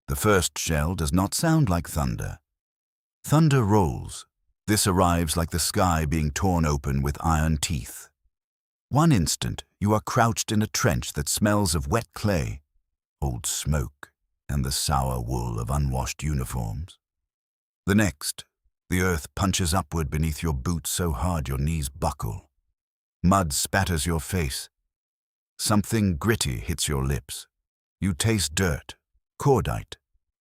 The first shell does not sound like thunder. Thunder rolls. This arrives like the sky being torn open with iron teeth. One instant, you are crouched in a trench that smells of wet clay, old smoke, and the sour wool of unwashed uniforms. The next, the earth punches upward beneath your boots so hard your knees buckle. Mud spatters your face. Something gritty hits your lips. You taste dirt, cordite,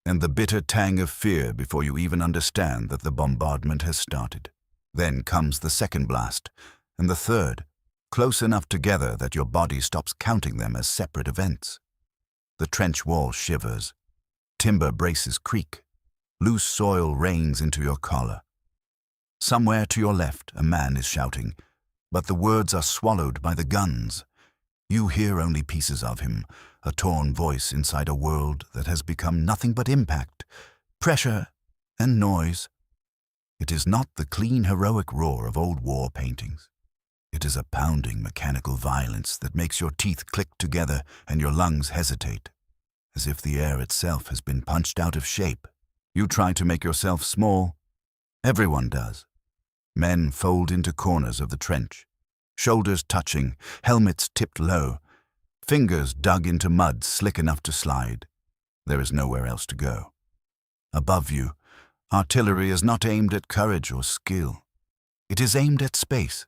and the bitter tang of fear before you even understand that the bombardment has started. Then comes the second blast, and the third, close enough together that your body stops counting them as separate events. The trench wall shivers. Timber braces creak. Loose soil rains into your collar. Somewhere to your left, a man is shouting, but the words are swallowed by the guns. You hear only pieces of him, a torn voice inside a world that has become nothing but impact, pressure, and noise. It is not the clean, heroic roar of old war paintings. It is a pounding mechanical violence that makes your teeth click together and your lungs hesitate, as if the air itself has been punched out of shape. You try to make yourself small. Everyone does. Men fold into corners of the trench, shoulders touching, helmets tipped low, fingers dug into mud slick enough to slide. There is nowhere else to go. Above you, artillery is not aimed at courage or skill. It is aimed at space,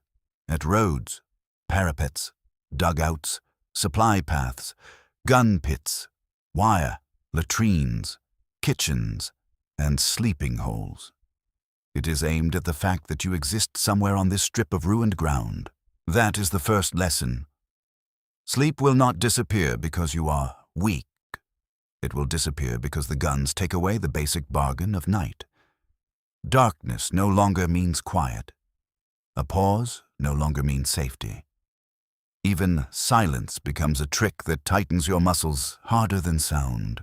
at roads, parapets, dugouts, supply paths, gun pits, wire, latrines, kitchens, and sleeping holes. It is aimed at the fact that you exist somewhere on this strip of ruined ground. That is the first lesson. Sleep will not disappear because you are weak. It will disappear because the guns take away the basic bargain of night. Darkness no longer means quiet. A pause no longer means safety. Even silence becomes a trick that tightens your muscles harder than sound.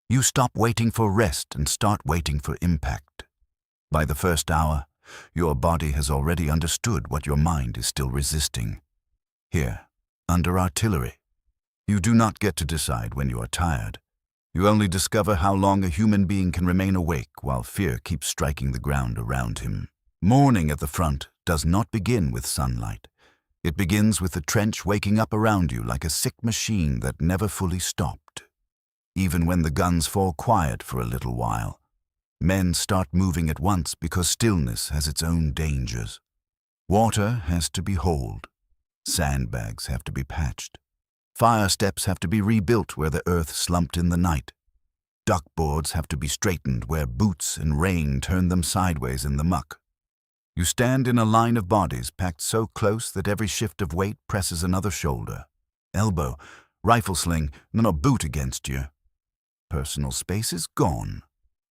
You stop waiting for rest and start waiting for impact. By the first hour, your body has already understood what your mind is still resisting. Here, under artillery, you do not get to decide when you are tired. You only discover how long a human being can remain awake while fear keeps striking the ground around him. Morning at the front does not begin with sunlight. It begins with the trench waking up around you like a sick machine that never fully stopped. Even when the guns fall quiet for a little while, men start moving at once because stillness has its own dangers. Water has to be hauled. Sandbags have to be patched. Fire steps have to be rebuilt where the earth slumped in the night. Duckboards have to be straightened where boots and rain turned them sideways in the muck. You stand in a line of bodies packed so close that every shift of weight presses another shoulder, elbow, rifle sling, and a boot against you. Personal space is gone.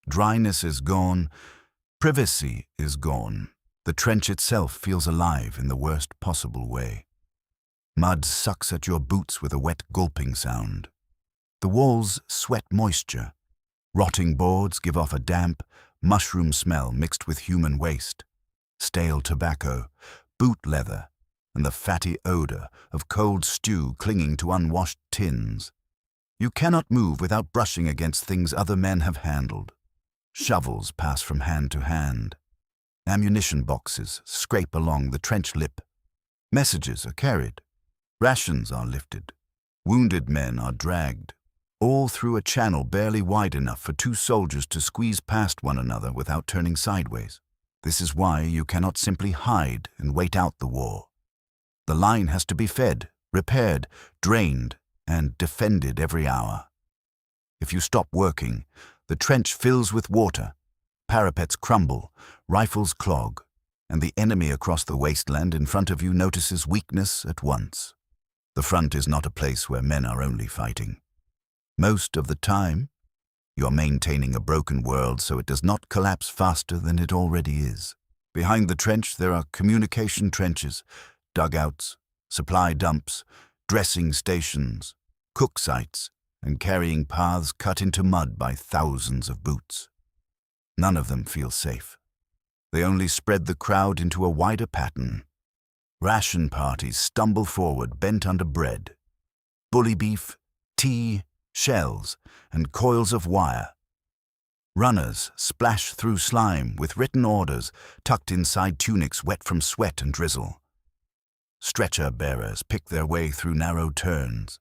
Dryness is gone. Privacy is gone. The trench itself feels alive in the worst possible way. Mud sucks at your boots with a wet gulping sound. The walls sweat moisture. Rotting boards give off a damp, mushroom smell mixed with human waste. Stale tobacco, boot leather, and the fatty odor of cold stew clinging to unwashed tins. You cannot move without brushing against things other men have handled. Shovels pass from hand to hand. Ammunition boxes scrape along the trench lip. Messages are carried. Rations are lifted. Wounded men are dragged, all through a channel barely wide enough for two soldiers to squeeze past one another without turning sideways. This is why you cannot simply hide and wait out the war. The line has to be fed, repaired, drained, and defended every hour. If you stop working, the trench fills with water, parapets crumble, rifles clog, and the enemy across the wasteland in front of you notices weakness at once. The front is not a place where men are only fighting. Most of the time, you're maintaining a broken world so it does not collapse faster than it already is. Behind the trench, there are communication trenches, dugouts, supply dumps, dressing stations, cook sites, and carrying paths cut into mud by thousands of boots. None of them feel safe. They only spread the crowd into a wider pattern. Ration parties stumble forward bent under bread. Bully beef, tea, shells, and coils of wire Runners splash through slime with written orders tucked inside tunics wet from sweat and drizzle. Stretcher bearers pick their way through narrow turns,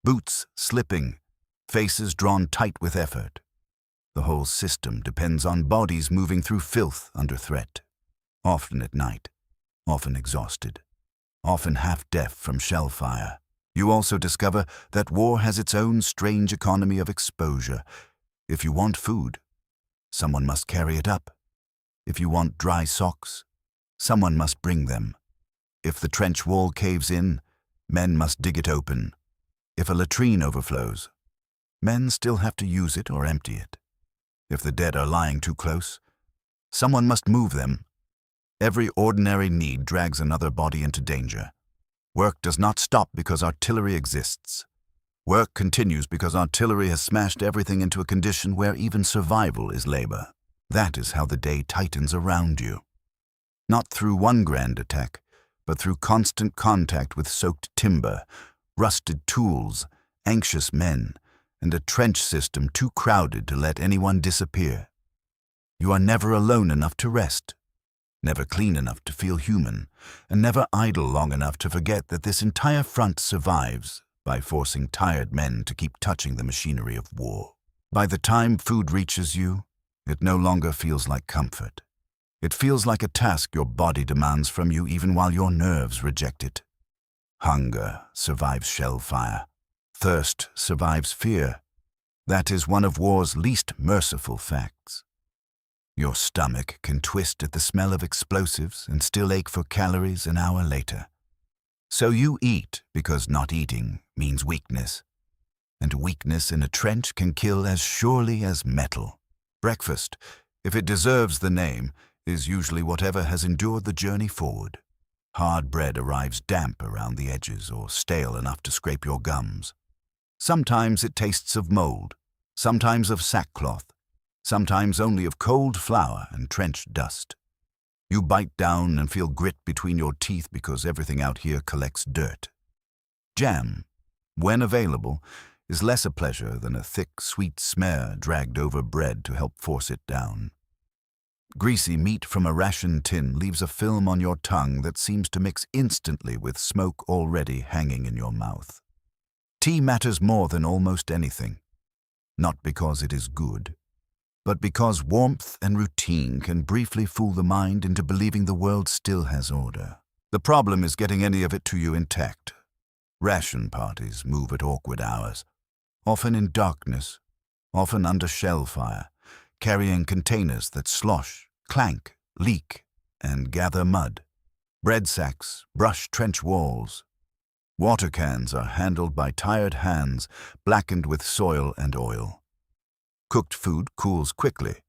boots slipping, faces drawn tight with effort. The whole system depends on bodies moving through filth under threat, often at night, often exhausted, often half-deaf from shell fire. You also discover that war has its own strange economy of exposure. If you want food, someone must carry it up. If you want dry socks, someone must bring them. If the trench wall caves in, men must dig it open. If a latrine overflows, men still have to use it or empty it. If the dead are lying too close, someone must move them. Every ordinary need drags another body into danger. Work does not stop because artillery exists. Work continues because artillery has smashed everything into a condition where even survival is labor. That is how the day tightens around you. Not through one grand attack, but through constant contact with soaked timber, rusted tools, anxious men, and a trench system too crowded to let anyone disappear. You are never alone enough to rest, never clean enough to feel human, and never idle long enough to forget that this entire front survives by forcing tired men to keep touching the machinery of war. By the time food reaches you, it no longer feels like comfort. It feels like a task your body demands from you even while your nerves reject it. Hunger survives shell fire. Thirst survives fear. That is one of war's least merciful facts. Your stomach can twist at the smell of explosives and still ache for calories an hour later. So you eat because not eating means weakness. And weakness in a trench can kill as surely as metal. Breakfast, if it deserves the name, is usually whatever has endured the journey forward. Hard bread arrives damp around the edges or stale enough to scrape your gums. Sometimes it tastes of mold, sometimes of sackcloth, sometimes only of cold flour and trench dust. You bite down and feel grit between your teeth because everything out here collects dirt. Jam, when available, is less a pleasure than a thick, sweet smear dragged over bread to help force it down. Greasy meat from a ration tin leaves a film on your tongue that seems to mix instantly with smoke already hanging in your mouth. Tea matters more than almost anything, not because it is good, but because warmth and routine can briefly fool the mind into believing the world still has order. The problem is getting any of it to you intact. Ration parties move at awkward hours, often in darkness, often under shell fire, carrying containers that slosh, clank, leak, and gather mud. Bread sacks brush trench walls. Water cans are handled by tired hands, blackened with soil and oil. Cooked food cools quickly,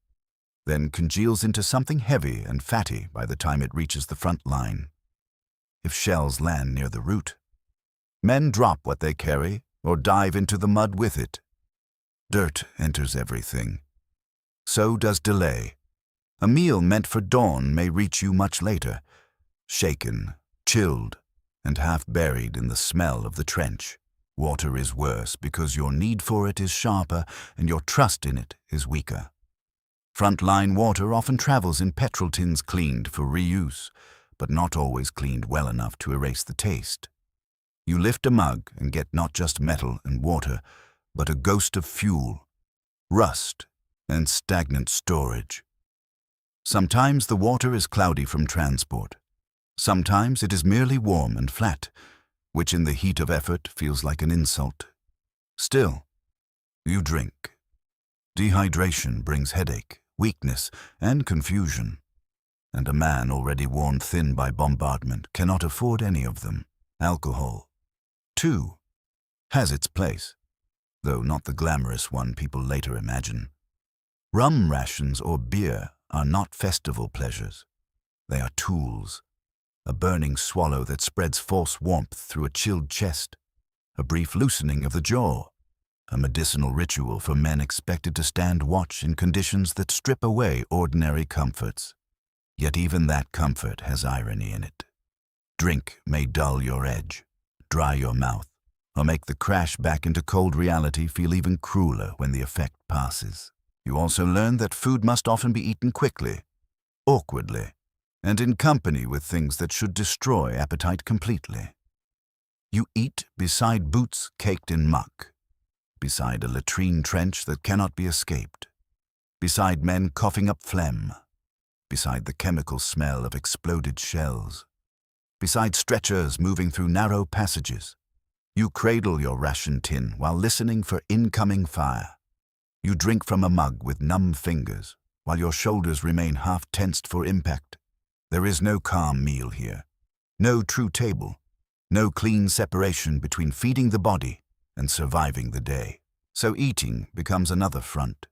then congeals into something heavy and fatty by the time it reaches the front line. If shells land near the route, men drop what they carry or dive into the mud with it. Dirt enters everything. So does delay. A meal meant for dawn may reach you much later, shaken, chilled, and half buried in the smell of the trench. Water is worse because your need for it is sharper and your trust in it is weaker. Frontline water often travels in petrol tins cleaned for reuse, but not always cleaned well enough to erase the taste. You lift a mug and get not just metal and water, but a ghost of fuel, rust, and stagnant storage. Sometimes the water is cloudy from transport. Sometimes it is merely warm and flat, which in the heat of effort feels like an insult. Still, you drink. Dehydration brings headache, weakness, and confusion, and a man already worn thin by bombardment cannot afford any of them. Alcohol, too, has its place, though not the glamorous one people later imagine. Rum rations or beer are not festival pleasures. They are tools. A burning swallow that spreads false warmth through a chilled chest, a brief loosening of the jaw, a medicinal ritual for men expected to stand watch in conditions that strip away ordinary comforts. Yet even that comfort has irony in it. Drink may dull your edge, dry your mouth, or make the crash back into cold reality feel even crueler when the effect passes. You also learn that food must often be eaten quickly, awkwardly, and in company with things that should destroy appetite completely. You eat beside boots caked in muck, beside a latrine trench that cannot be escaped, beside men coughing up phlegm, beside the chemical smell of exploded shells, beside stretchers moving through narrow passages. You cradle your ration tin while listening for incoming fire. You drink from a mug with numb fingers, while your shoulders remain half-tensed for impact. There is no calm meal here, no true table, no clean separation between feeding the body and surviving the day. So eating becomes another front.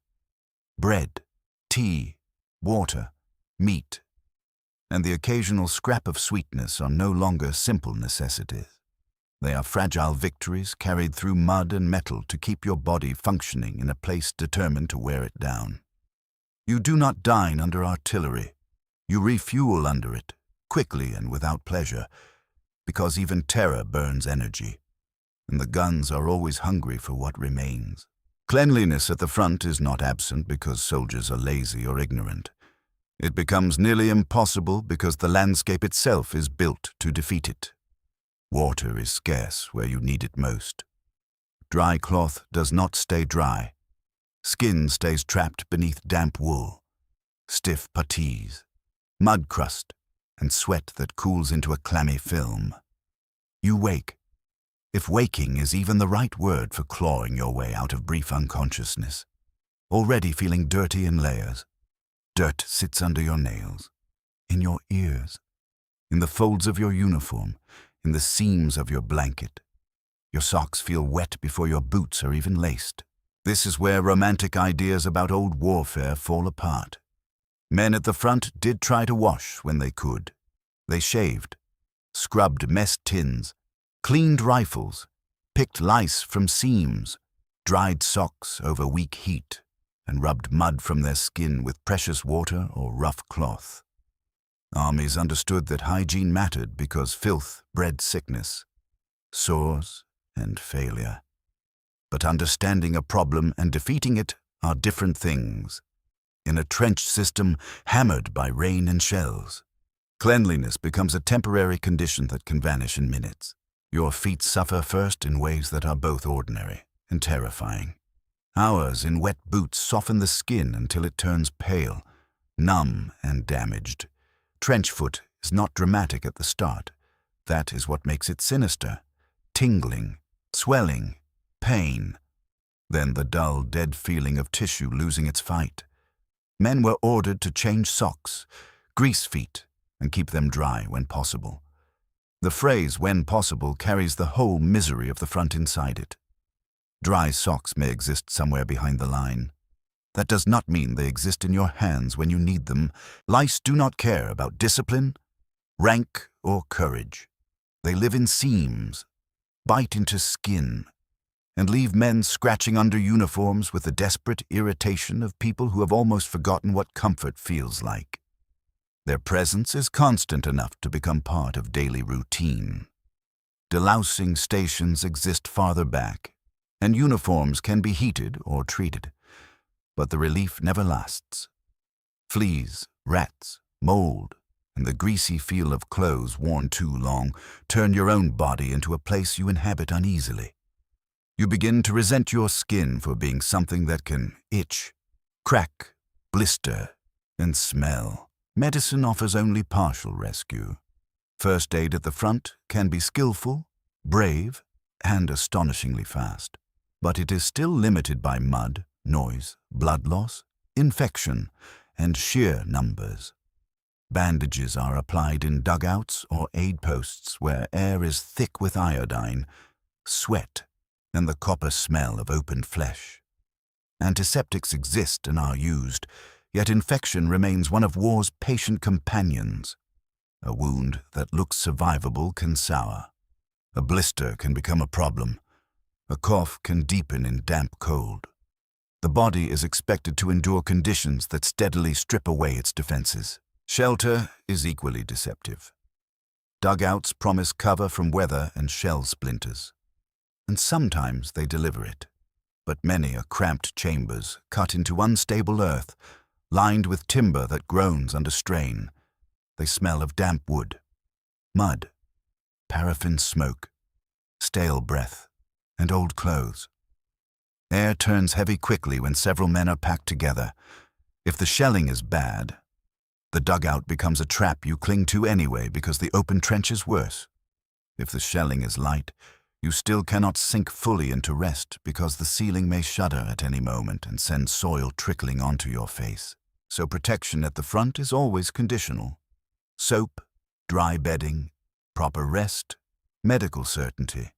Bread, tea, water, meat, and the occasional scrap of sweetness are no longer simple necessities. They are fragile victories carried through mud and metal to keep your body functioning in a place determined to wear it down. You do not dine under artillery. You refuel under it, quickly and without pleasure, because even terror burns energy, and the guns are always hungry for what remains. Cleanliness at the front is not absent because soldiers are lazy or ignorant. It becomes nearly impossible because the landscape itself is built to defeat it. Water is scarce where you need it most. Dry cloth does not stay dry. Skin stays trapped beneath damp wool, stiff puttees, mud crust, and sweat that cools into a clammy film. You wake, if waking is even the right word for clawing your way out of brief unconsciousness, already feeling dirty in layers. Dirt sits under your nails, in your ears, in the folds of your uniform, in the seams of your blanket. Your socks feel wet before your boots are even laced. This is where romantic ideas about old warfare fall apart. Men at the front did try to wash when they could. They shaved, scrubbed messed tins, cleaned rifles, picked lice from seams, dried socks over weak heat, and rubbed mud from their skin with precious water or rough cloth. Armies understood that hygiene mattered because filth bred sickness, sores, and failure. But understanding a problem and defeating it are different things. In a trench system hammered by rain and shells, cleanliness becomes a temporary condition that can vanish in minutes. Your feet suffer first in ways that are both ordinary and terrifying. Hours in wet boots soften the skin until it turns pale, numb, and damaged. Trench foot is not dramatic at the start. That is what makes it sinister. Tingling, swelling, pain. Then the dull, dead feeling of tissue losing its fight. Men were ordered to change socks, grease feet, and keep them dry when possible. The phrase "when possible" carries the whole misery of the front inside it. Dry socks may exist somewhere behind the line. That does not mean they exist in your hands when you need them. Lice do not care about discipline, rank, or courage. They live in seams, bite into skin, and leave men scratching under uniforms with the desperate irritation of people who have almost forgotten what comfort feels like. Their presence is constant enough to become part of daily routine. Delousing stations exist farther back, and uniforms can be heated or treated. But the relief never lasts. Fleas, rats, mold, and the greasy feel of clothes worn too long turn your own body into a place you inhabit uneasily. You begin to resent your skin for being something that can itch, crack, blister, and smell. Medicine offers only partial rescue. First aid at the front can be skillful, brave, and astonishingly fast. But it is still limited by mud, noise, blood loss, infection, and sheer numbers. Bandages are applied in dugouts or aid posts where air is thick with iodine, sweat, and the copper smell of opened flesh. Antiseptics exist and are used, yet infection remains one of war's patient companions. A wound that looks survivable can sour. A blister can become a problem. A cough can deepen in damp cold. The body is expected to endure conditions that steadily strip away its defenses. Shelter is equally deceptive. Dugouts promise cover from weather and shell splinters, and sometimes they deliver it. but many are cramped chambers cut into unstable earth, lined with timber that groans under strain. They smell of damp wood, mud, paraffin smoke, stale breath, and old clothes. Air turns heavy quickly when several men are packed together. If the shelling is bad, the dugout becomes a trap you cling to anyway because the open trench is worse. If the shelling is light, you still cannot sink fully into rest because the ceiling may shudder at any moment and send soil trickling onto your face. So protection at the front is always conditional. Soap, dry bedding, proper rest, medical certainty,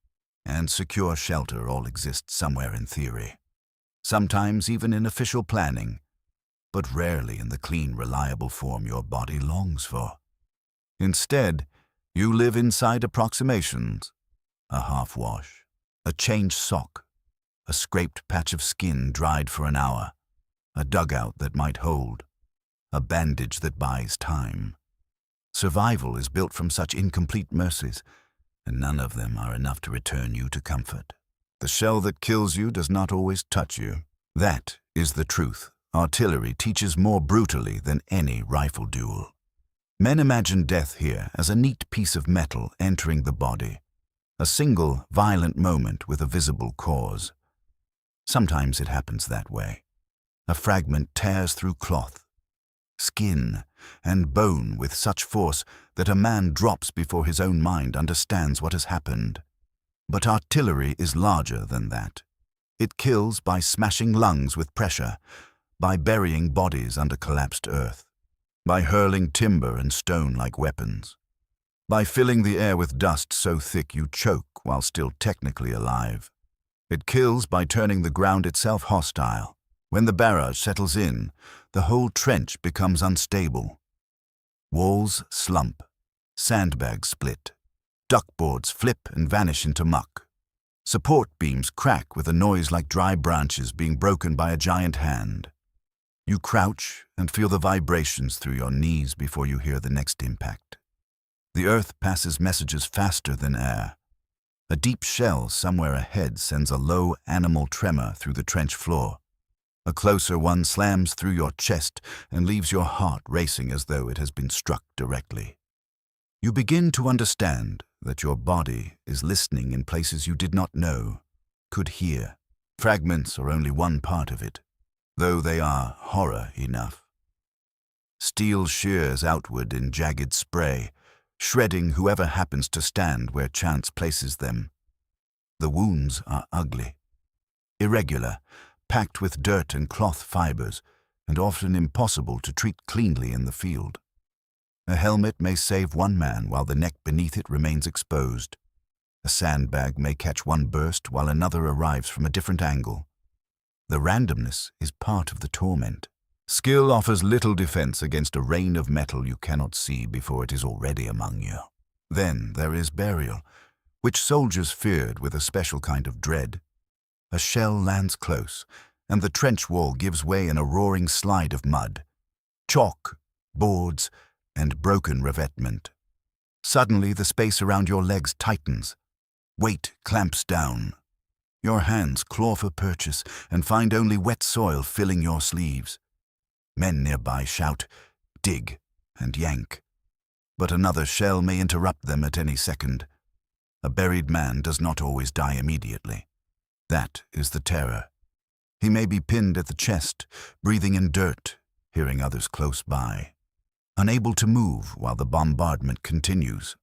and secure shelter all exist somewhere in theory. Sometimes even in official planning, but rarely in the clean, reliable form your body longs for. Instead, you live inside approximations. A half-wash, a changed sock, a scraped patch of skin dried for an hour, a dugout that might hold, a bandage that buys time. Survival is built from such incomplete mercies, and none of them are enough to return you to comfort. The shell that kills you does not always touch you. That is the truth. Artillery teaches more brutally than any rifle duel. Men imagine death here as a neat piece of metal entering the body, a single violent moment with a visible cause. Sometimes it happens that way. A fragment tears through cloth, skin, and bone with such force that a man drops before his own mind understands what has happened. But artillery is larger than that. It kills by smashing lungs with pressure, by burying bodies under collapsed earth, by hurling timber and stone like weapons, by filling the air with dust so thick you choke while still technically alive. It kills by turning the ground itself hostile. When the barrage settles in, the whole trench becomes unstable. Walls slump, sandbags split, duckboards flip and vanish into muck. Support beams crack with a noise like dry branches being broken by a giant hand. You crouch and feel the vibrations through your knees before you hear the next impact. The earth passes messages faster than air. A deep shell somewhere ahead sends a low animal tremor through the trench floor. A closer one slams through your chest and leaves your heart racing as though it has been struck directly. You begin to understand that your body is listening in places you did not know, could hear. Fragments are only one part of it, though they are horror enough. Steel shears outward in jagged spray, shredding whoever happens to stand where chance places them. The wounds are ugly, irregular, packed with dirt and cloth fibers, and often impossible to treat cleanly in the field. A helmet may save one man while the neck beneath it remains exposed. A sandbag may catch one burst while another arrives from a different angle. The randomness is part of the torment. Skill offers little defense against a rain of metal you cannot see before it is already among you. Then there is burial, which soldiers feared with a special kind of dread. A shell lands close, and the trench wall gives way in a roaring slide of mud, chalk, boards, and broken revetment. Suddenly the space around your legs tightens. Weight clamps down. Your hands claw for purchase and find only wet soil filling your sleeves. Men nearby shout, dig, and yank. But another shell may interrupt them at any second. A buried man does not always die immediately. That is the terror. He may be pinned at the chest, breathing in dirt, hearing others close by. Unable to move while the bombardment continues,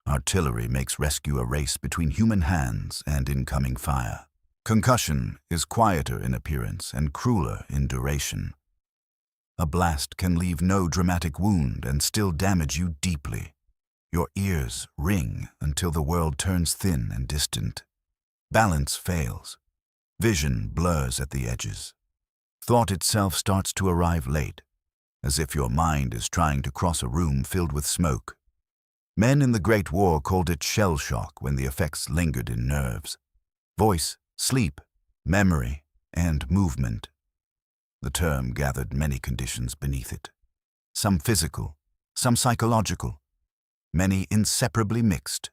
artillery makes rescue a race between human hands and incoming fire. Concussion is quieter in appearance and crueler in duration. A blast can leave no dramatic wound and still damage you deeply. Your ears ring until the world turns thin and distant. Balance fails. Vision blurs at the edges. Thought itself starts to arrive late, as if your mind is trying to cross a room filled with smoke. Men in the Great War called it shell shock when the effects lingered in nerves. Voice, sleep, memory, and movement. The term gathered many conditions beneath it. Some physical, some psychological, many inseparably mixed.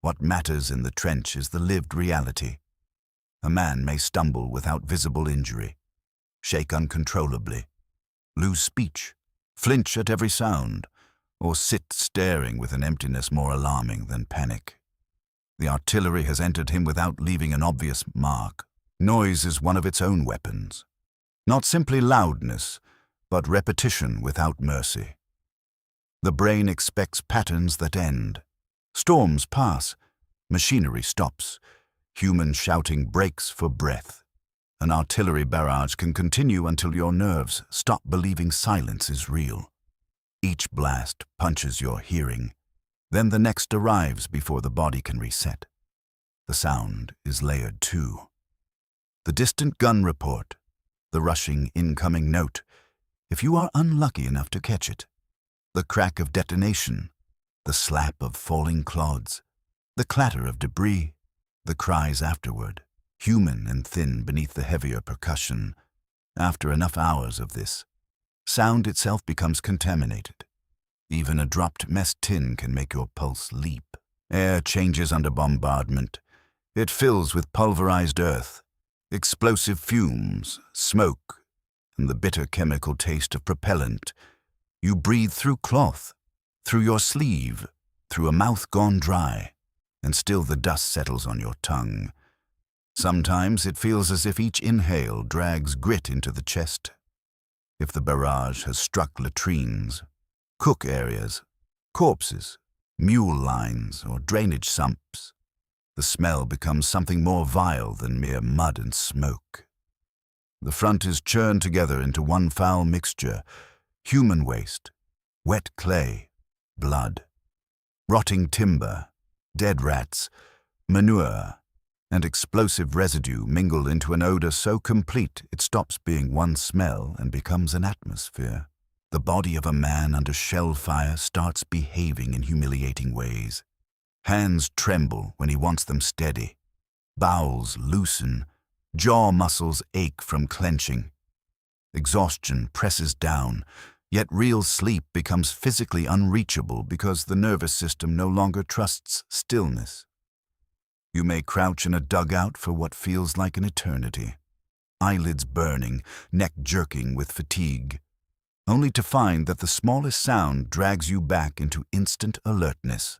What matters in the trench is the lived reality. A man may stumble without visible injury, shake uncontrollably, lose speech, flinch at every sound, or sit staring with an emptiness more alarming than panic. The artillery has entered him without leaving an obvious mark. Noise is one of its own weapons. Not simply loudness, but repetition without mercy. The brain expects patterns that end. Storms pass, machinery stops, human shouting breaks for breath. An artillery barrage can continue until your nerves stop believing silence is real. Each blast punches your hearing. Then the next arrives before the body can reset. The sound is layered too. The distant gun report, the rushing incoming note, if you are unlucky enough to catch it. The crack of detonation, the slap of falling clods, the clatter of debris, the cries afterward, human and thin beneath the heavier percussion. After enough hours of this, sound itself becomes contaminated. Even a dropped mess tin can make your pulse leap. Air changes under bombardment. It fills with pulverized earth, explosive fumes, smoke, and the bitter chemical taste of propellant. You breathe through cloth, through your sleeve, through a mouth gone dry, and still the dust settles on your tongue. Sometimes it feels as if each inhale drags grit into the chest. If the barrage has struck latrines, cook areas, corpses, mule lines, or drainage sumps, the smell becomes something more vile than mere mud and smoke. The front is churned together into one foul mixture: human waste, wet clay, blood, rotting timber, dead rats, manure, and explosive residue mingle into an odor so complete it stops being one smell and becomes an atmosphere. The body of a man under shell fire starts behaving in humiliating ways. Hands tremble when he wants them steady. Bowels loosen. Jaw muscles ache from clenching. Exhaustion presses down, yet real sleep becomes physically unreachable because the nervous system no longer trusts stillness. You may crouch in a dugout for what feels like an eternity, eyelids burning, neck jerking with fatigue, only to find that the smallest sound drags you back into instant alertness.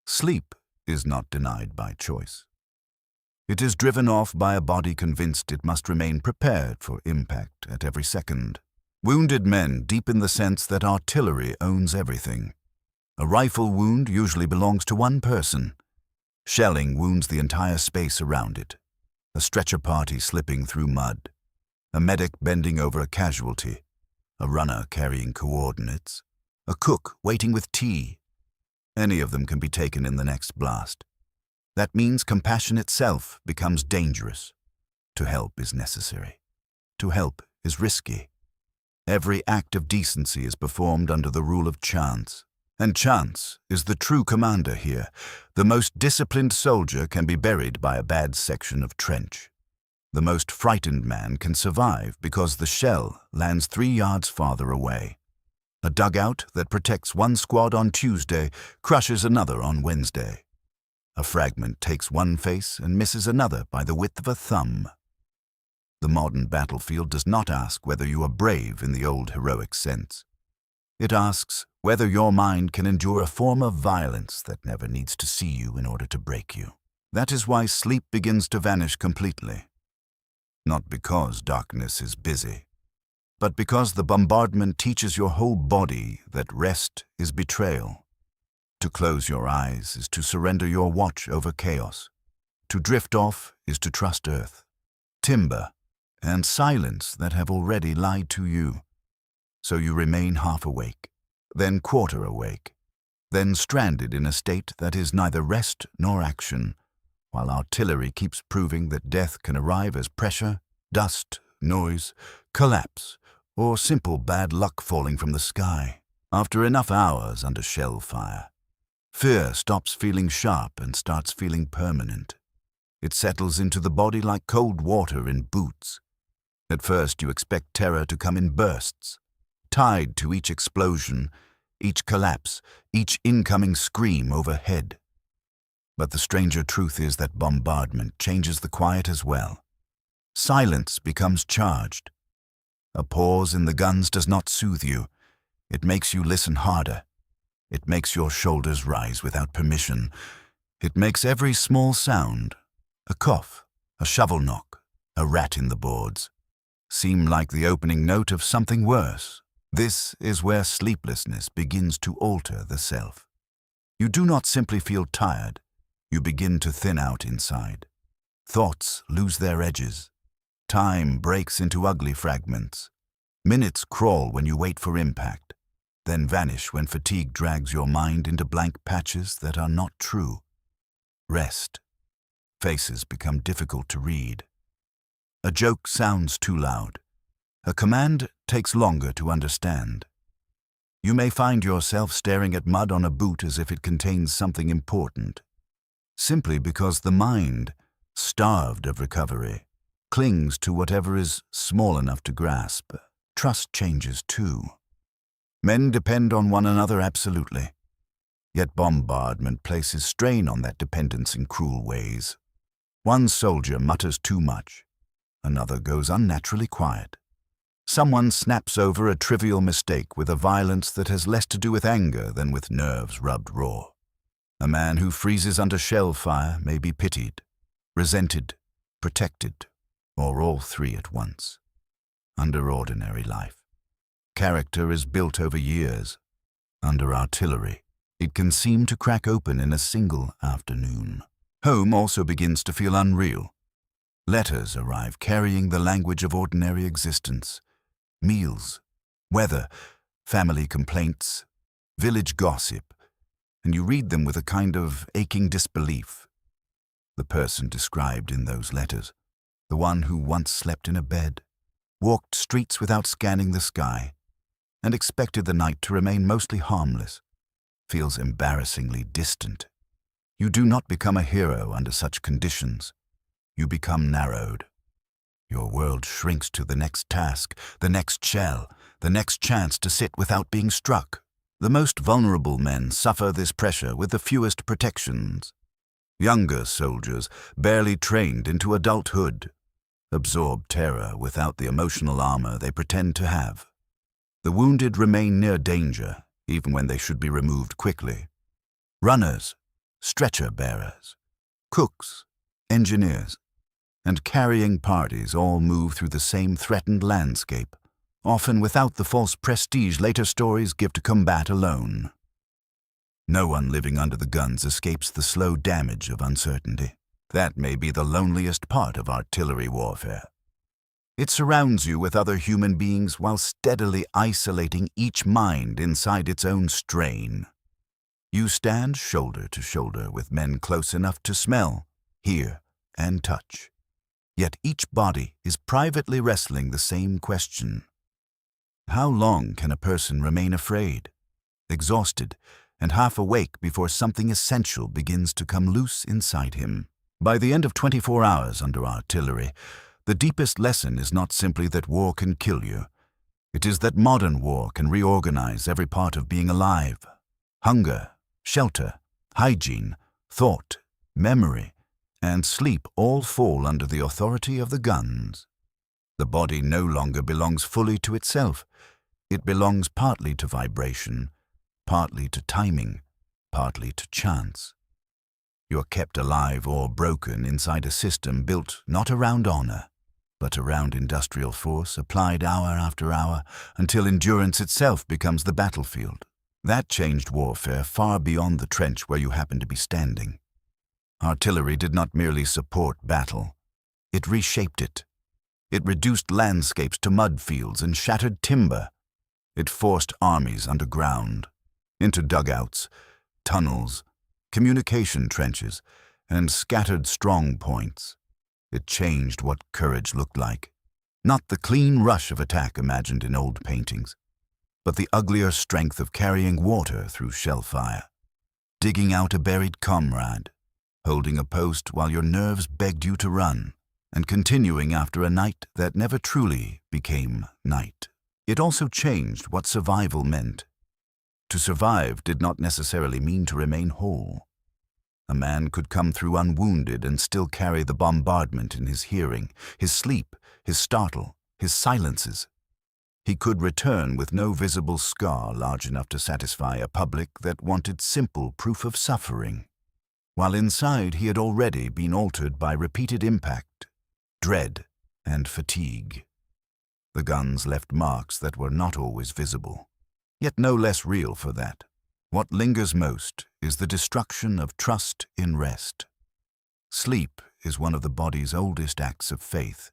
Sleep is not denied by choice. It is driven off by a body convinced it must remain prepared for impact at every second. Wounded men deepen the sense that artillery owns everything. A rifle wound usually belongs to one person. Shelling wounds the entire space around it. A stretcher party slipping through mud. A medic bending over a casualty. A runner carrying coordinates. A cook waiting with tea. Any of them can be taken in the next blast. That means compassion itself becomes dangerous. To help is necessary. To help is risky. Every act of decency is performed under the rule of chance. And chance is the true commander here. The most disciplined soldier can be buried by a bad section of trench. The most frightened man can survive because the shell lands 3 yards farther away. A dugout that protects one squad on Tuesday crushes another on Wednesday. A fragment takes one face and misses another by the width of a thumb. The modern battlefield does not ask whether you are brave in the old heroic sense. It asks whether your mind can endure a form of violence that never needs to see you in order to break you. That is why sleep begins to vanish completely. Not because darkness is busy, but because the bombardment teaches your whole body that rest is betrayal. To close your eyes is to surrender your watch over chaos. To drift off is to trust earth, timber, and silence that have already lied to you. So you remain half awake, then quarter awake, then stranded in a state that is neither rest nor action, while artillery keeps proving that death can arrive as pressure, dust, noise, collapse, or simple bad luck falling from the sky. After enough hours under shell fire, fear stops feeling sharp and starts feeling permanent. It settles into the body like cold water in boots. At first you expect terror to come in bursts, tied to each explosion, each collapse, each incoming scream overhead. But the stranger truth is that bombardment changes the quiet as well. Silence becomes charged. A pause in the guns does not soothe you. It makes you listen harder. It makes your shoulders rise without permission. It makes every small sound, a cough, a shovel knock, a rat in the boards, seem like the opening note of something worse. This is where sleeplessness begins to alter the self. You do not simply feel tired. You begin to thin out inside. Thoughts lose their edges. Time breaks into ugly fragments. Minutes crawl when you wait for impact, then vanish when fatigue drags your mind into blank patches that are not true. Rest. Faces become difficult to read. A joke sounds too loud. A command takes longer to understand. You may find yourself staring at mud on a boot as if it contains something important, simply because the mind, starved of recovery, clings to whatever is small enough to grasp. Trust changes too. Men depend on one another absolutely. Yet bombardment places strain on that dependence in cruel ways. One soldier mutters too much. Another goes unnaturally quiet. Someone snaps over a trivial mistake with a violence that has less to do with anger than with nerves rubbed raw. A man who freezes under shell fire may be pitied, resented, protected, or all three at once. Under ordinary life, character is built over years. Under artillery, it can seem to crack open in a single afternoon. Home also begins to feel unreal. Letters arrive carrying the language of ordinary existence. Meals, weather, family complaints, village gossip, and you read them with a kind of aching disbelief. The person described in those letters, the one who once slept in a bed, walked streets without scanning the sky, and expected the night to remain mostly harmless, feels embarrassingly distant. You do not become a hero under such conditions. You become narrowed. Your world shrinks to the next task, the next shell, the next chance to sit without being struck. The most vulnerable men suffer this pressure with the fewest protections. Younger soldiers, barely trained into adulthood, absorb terror without the emotional armor they pretend to have. The wounded remain near danger, even when they should be removed quickly. Runners, stretcher bearers, cooks, engineers, and carrying parties all move through the same threatened landscape, often without the false prestige later stories give to combat alone. No one living under the guns escapes the slow damage of uncertainty. That may be the loneliest part of artillery warfare. It surrounds you with other human beings while steadily isolating each mind inside its own strain. You stand shoulder to shoulder with men close enough to smell, hear, and touch. Yet each body is privately wrestling the same question. How long can a person remain afraid, exhausted, and half awake before something essential begins to come loose inside him? By the end of 24 hours under artillery, the deepest lesson is not simply that war can kill you. It is that modern war can reorganize every part of being alive. Hunger, shelter, hygiene, thought, memory, and sleep all fall under the authority of the guns. The body no longer belongs fully to itself. It belongs partly to vibration, partly to timing, partly to chance. You are kept alive or broken inside a system built not around honor, but around industrial force applied hour after hour until endurance itself becomes the battlefield. That changed warfare far beyond the trench where you happen to be standing. Artillery did not merely support battle. It reshaped it. It reduced landscapes to mud fields and shattered timber. It forced armies underground, into dugouts, tunnels, communication trenches, and scattered strong points. It changed what courage looked like. Not the clean rush of attack imagined in old paintings, but the uglier strength of carrying water through shell fire, digging out a buried comrade, holding a post while your nerves begged you to run, and continuing after a night that never truly became night. It also changed what survival meant. To survive did not necessarily mean to remain whole. A man could come through unwounded and still carry the bombardment in his hearing, his sleep, his startle, his silences. He could return with no visible scar large enough to satisfy a public that wanted simple proof of suffering, while inside he had already been altered by repeated impact, dread, and fatigue. The guns left marks that were not always visible, yet no less real for that. What lingers most is the destruction of trust in rest. Sleep is one of the body's oldest acts of faith.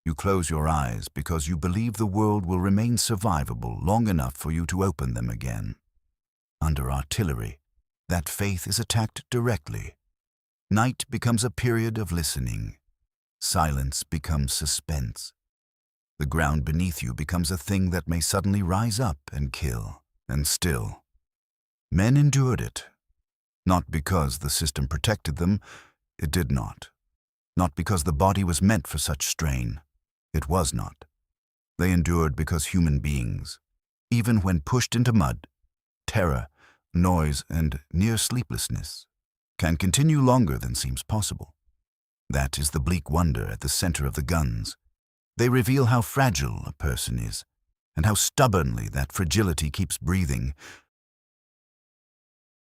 You close your eyes because you believe the world will remain survivable long enough for you to open them again. Under artillery, that faith is attacked directly. Night becomes a period of listening. Silence becomes suspense. The ground beneath you becomes a thing that may suddenly rise up and kill. And still, men endured it. Not because the system protected them, it did not. Not because the body was meant for such strain. It was not. They endured because human beings, even when pushed into mud, terror, noise, and near sleeplessness, can continue longer than seems possible. That is the bleak wonder at the center of the guns. They reveal how fragile a person is, and how stubbornly that fragility keeps breathing,